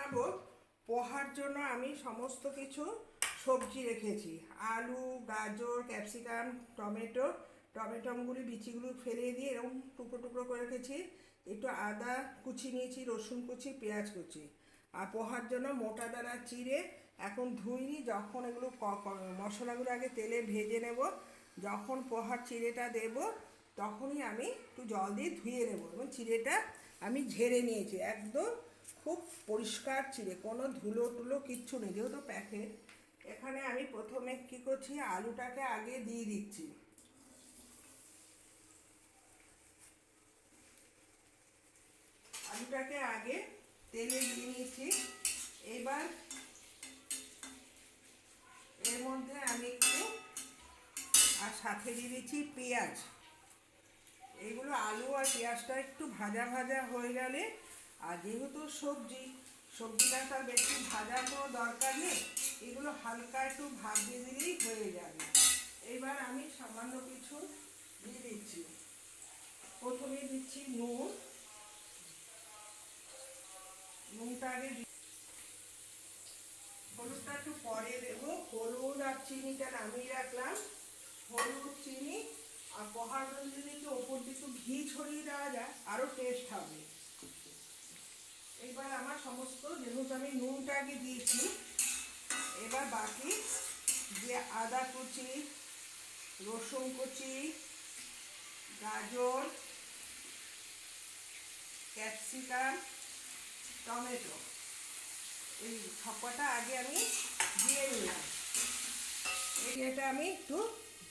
বানাবো পোহার জন্য আমি সমস্ত কিছু সবজি রেখেছি। আলু, গাজর, ক্যাপসিকাম, টমেটোগুলি বিচিগুলো ফেলে দিয়ে এরকম টুকরো টুকরো করে রেখেছি। একটু আদা কুচি নিয়েছি, রসুন কুচি, পেঁয়াজ কুচি। আর পোহার জন্য মোটা দানা চিড়ে এখন ধুইনি, যখন এগুলো মশলাগুলো আগে তেলে ভেজে নেব, যখন পোহার চিড়েটা দেব তখনই আমি একটু জল দিয়ে ধুয়ে নেব। এবং চিড়েটা আমি ঝেড়ে নিয়েছি, একদম খুব পরিষ্কার চিড়ে, কোনো ধুলো টুলো কিচ্ছু নেই, যেহেতু প্যাকেট। এখানে আমি প্রথমে কি করছি, আলুটাকে আগে দিয়ে দিচ্ছি। আলুটাকে আগে তেলে দিয়ে নিয়েছি। এবার এর মধ্যে আমি একটু আর সাথে দিয়ে দিচ্ছি পেঁয়াজ। এইগুলো আলু আর পেঁয়াজটা একটু ভাজা ভাজা হয়ে গেলে, আর যেহেতু সবজিটা তার বেশি ভাজার কোনো দরকার নেই, এগুলো হালকা একটু ভাপ দিয়ে দিলেই হয়ে যাবে। এবার আমি সামান্য কিছু দিয়ে দিচ্ছি। প্রথমে দিচ্ছি নুনটা আগে, হলুদটা একটু পরে দেবো। হলুদ আর চিনিটা নামিয়ে রাখলাম। হলুদ, চিনি আর পোহার জন্য যদি একটু ওপর দিয়ে একটু ঘি ছড়িয়ে দেওয়া যায় আরও টেস্ট হবে। এবার আমার সমস্ত, যেহেতু আমি নুনটা আগে দিয়েছি, এবার বাকি যে আদা কুচি, রসুন কুচি, গাজর, ক্যাপসিকাম, টমেটো, এই সবকটা আগে আমি দিয়ে নিলাম। এটা আমি একটু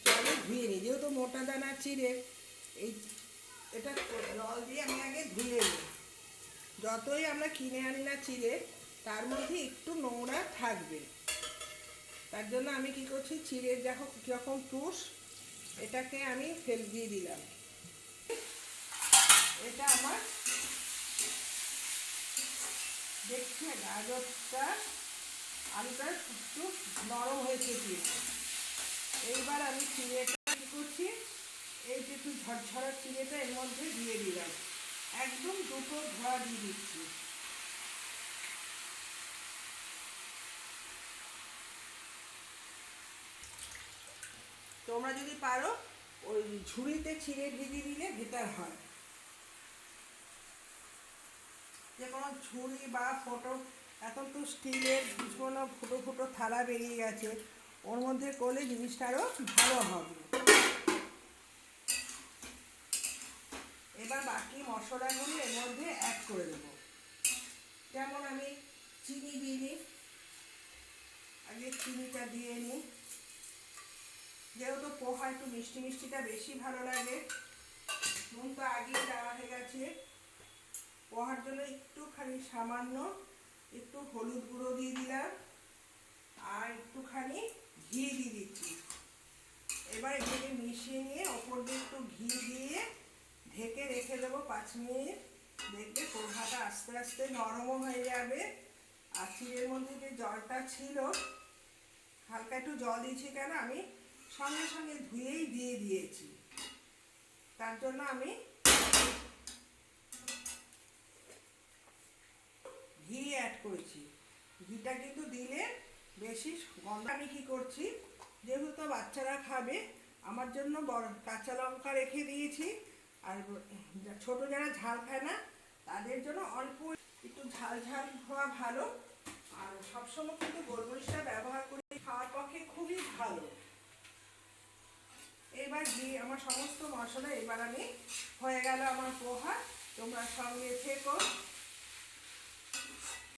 জলে ধুয়ে নিই, যেহেতু মোটা দানা চিড়ে, এটা জল দিয়ে আমি আগে ধুয়ে নিই। যতই আমরা কিনে আনি না চিড়ে, তার মধ্যে একটু নোংরা থাকবে। তার জন্য আমি কি করছি, চিড়ের যখন তুষ, এটাকে আমি দিয়ে দিলাম। এটা আমার দেখছি গাজরটা, আলুটা একটু নরম হয়েছে চিড়ে। এইবার আমি চিড়েটা কী করছি, এই যে একটু ঝরঝরা চিড়েটা এর মধ্যে দিয়ে দিলাম। একদম দুটো ধোয়া দিয়ে দিচ্ছি। তোমরা যদি পারো ওই ঝুড়িতে ছিঁড়ে ভিজিয়ে দিলে বেটার হয়। যে কোনো ঝুড়ি বা এখন তো স্টিলের কোনো ফুটো ফুটো থালা বেরিয়ে গেছে, ওর মধ্যে করলে জিনিসটা আরও ভালো হবে। এবার বাকি মশলাগুলি এর মধ্যে অ্যাড করে দেবো। যেমন আমি চিনি দিয়ে নিই, আগে চিনিটা দিয়ে নিই, যেহেতু পোহা একটু মিষ্টি মিষ্টিটা বেশি ভালো লাগে। নুন তো আগেই দেওয়া হয়ে গেছে। পোহার জন্য একটুখানি সামান্য একটু হলুদ গুঁড়ো দিয়ে দিলাম, আর একটুখানি ঘি দিয়ে দিচ্ছি। এবার এটাকে মিশিয়ে নিয়ে ওপর দিয়ে একটু ঘি দিয়ে ঢেকে রেখে দেবো 5 মিনিট। দেখবে পোহাটা আস্তে আস্তে নরমও হয়ে যাবে। আর চিড়ের মধ্যে যে জলটা ছিল, হালকা একটু জল দিয়েছি, কেন আমি সঙ্গে সঙ্গে ধুয়েই দিয়ে দিয়েছি। তার জন্য আমি ঘি অ্যাড করেছি। ঘিটা কিন্তু দিলে বেশি গন্ধ। আমি কি করছি, যেহেতু বাচ্চারা খাবে, আমার জন্য কাঁচা লঙ্কা রেখে দিয়েছি। আর ছোট যারা ঝাল খায় না, তাদের জন্য অল্প একটু ঝাল ঝাল হওয়া ভালো। আর সবসময় কিন্তু গোলমরিচটা ব্যবহার করে খাওয়ার পক্ষে খুবই ভালো। এবার আমার সমস্ত মশলা এবার আমি হয়ে গেল আমার পোহা। তোমরা সঙ্গে থেকো।